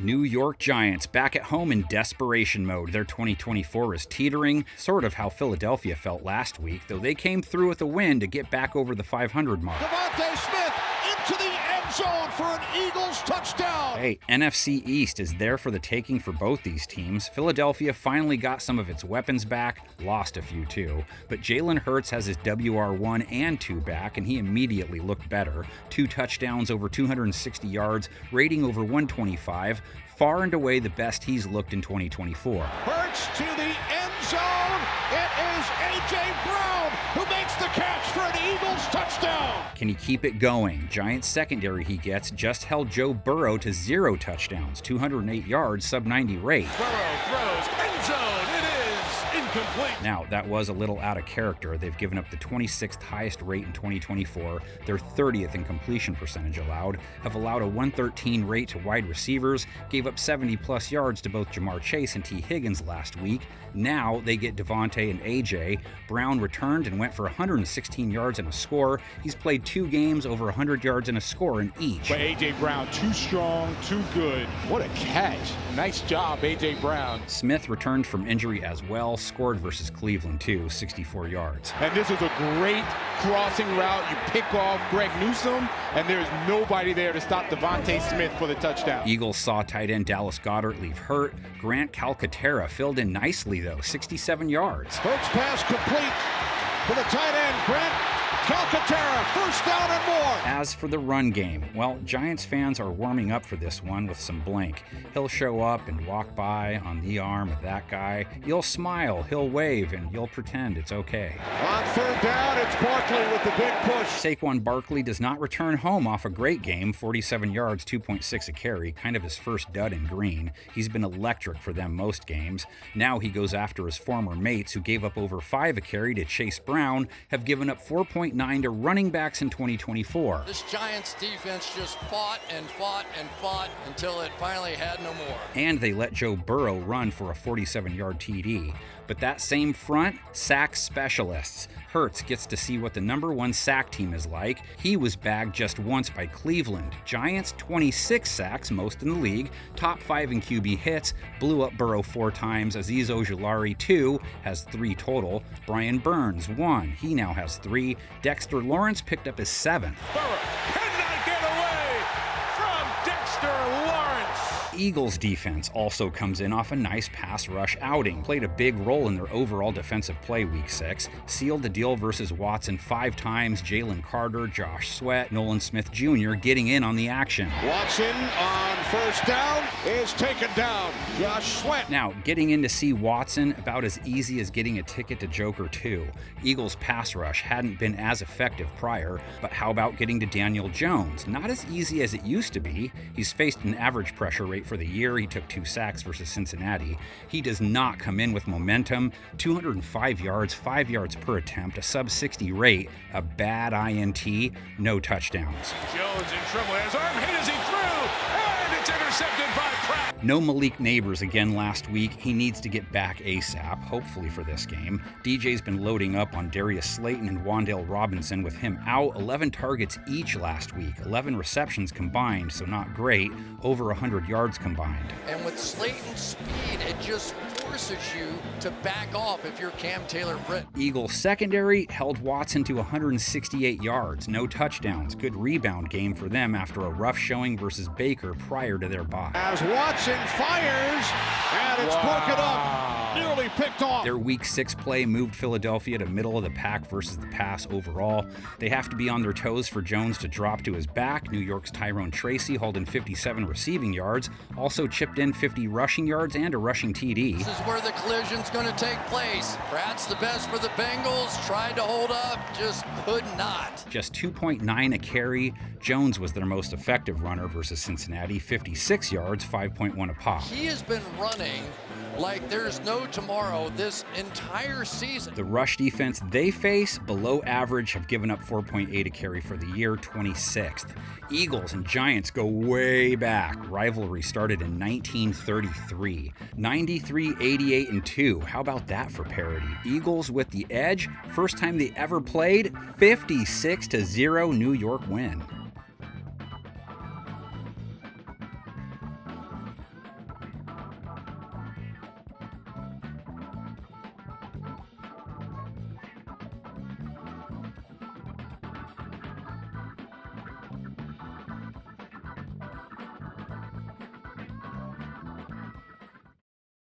New York Giants back at home in desperation mode. Their 2024 is teetering, sort of how Philadelphia felt last week, though they came through with a win to get back over the 500 mark. DeVonta Smith into the end zone for an Eagles touchdown. Hey, NFC East is there for the taking for both these teams. Philadelphia finally got some of its weapons back, lost a few too, but Jalen Hurts has his WR1 and 2 back, and he immediately looked better. 2 touchdowns, over 260 yards, rating over 125, far and away the best he's looked in 2024. Hurts to the end zone. It is A.J. Brown who makes the catch for an Eagles touchdown. Can he keep it going? Giants secondary he gets just held Joe Burrow to 0 touchdowns, 208 yards, sub-90 rate. Burrow throws end zone. It is incomplete. Now, that was a little out of character. They've given up the 26th highest rate in 2024, their 30th in completion percentage allowed, have allowed a 113 rate to wide receivers, gave up 70-plus yards to both Jamar Chase and T. Higgins last week. Now they get Devontae and A.J. Brown returned and went for 116 yards and a score. He's played 2 games over 100 yards and a score in each. But A.J. Brown, too strong, too good. What a catch. Nice job, A.J. Brown. Smith returned from injury as well, scored versus Cleveland too, 64 yards. And this is a great crossing route. You pick off Greg Newsome, and there's nobody there to stop DeVonta Smith for the touchdown. Eagles saw tight end Dallas Goedert leave hurt. Grant Calcaterra filled in nicely though, 67 yards. Hurts pass complete for the tight end, Grant Calcaterra, first down and more. As for the run game, well, Giants fans are warming up for this one with some blank. He'll show up and walk by on the arm of that guy. You'll smile, he'll wave, and you'll pretend it's okay. On third down, it's Barkley with the big push. Saquon Barkley does not return home off a great game, 47 yards, 2.6 a carry, kind of his first dud in green. He's been electric for them most games. Now he goes after his former mates who gave up over 5 a carry to Chase Brown, have given up 4.9 to running backs in 2024. This Giants defense just fought and fought and fought until it finally had no more. And they let Joe Burrow run for a 47-yard TD. But that same front, sack specialists. Hurts gets to see what the number 1 sack team is like. He was bagged just once by Cleveland. Giants, 26 sacks, most in the league. Top 5 in QB hits. Blew up Burrow 4 times. Azeez Ojulari, 2, has 3 total. Brian Burns, 1. He now has 3. Dexter Lawrence picked up his 7th. Burrow cannot get away from Dexter Lawrence. Eagles defense also comes in off a nice pass rush outing, played a big role in their overall defensive play week 6, sealed the deal versus Watson 5 times, Jalen Carter, Josh Sweat, Nolan Smith Jr. getting in on the action. Watson on first down is taken down. Josh Sweat. Now, getting in to see Watson, about as easy as getting a ticket to Joker 2. Eagles pass rush hadn't been as effective prior, but how about getting to Daniel Jones? Not as easy as it used to be. He's faced an average pressure rate for the year. He took 2 sacks versus Cincinnati. He does not come in with momentum. 205 yards, 5 yards per attempt, a sub-60 rate, a bad INT, no touchdowns. Jones in trouble. His arm hit as he threw, and it's intercepted by Pratt. No Malik Neighbors again last week. He needs to get back ASAP, hopefully for this game. DJ's been loading up on Darius Slayton and Wan'Dale Robinson with him out. 11 targets each last week, 11 receptions combined, so not great, over 100 yards combined. And with Slayton's speed, it just forces you to back off if you're Cam Taylor-Britt. Eagles secondary held Watson to 168 yards, no touchdowns. Good rebound game for them after a rough showing versus Baker prior to their bye. As Watson fires, and it's broken up, nearly picked off. Their week 6 play moved Philadelphia to middle of the pack versus the pass overall. They have to be on their toes for Jones to drop to his back. New York's Tyrone Tracy hauled in 57 receiving yards, also chipped in 50 rushing yards and a rushing TD. This is where the collision's going to take place. Pratt's the best for the Bengals, tried to hold up, just could not. Just 2.9 a carry. Jones was their most effective runner versus Cincinnati, 56 yards, 5.1 a pop. He has been running like there's no tomorrow this entire season. The rush defense they face, below average, have given up 4.8 a carry for the year, 26th. Eagles and Giants go way back. Rivalry started in 1933. 93, 88, and 2. How about that for parity? Eagles with the edge. First time they ever played, 56-0 New York win.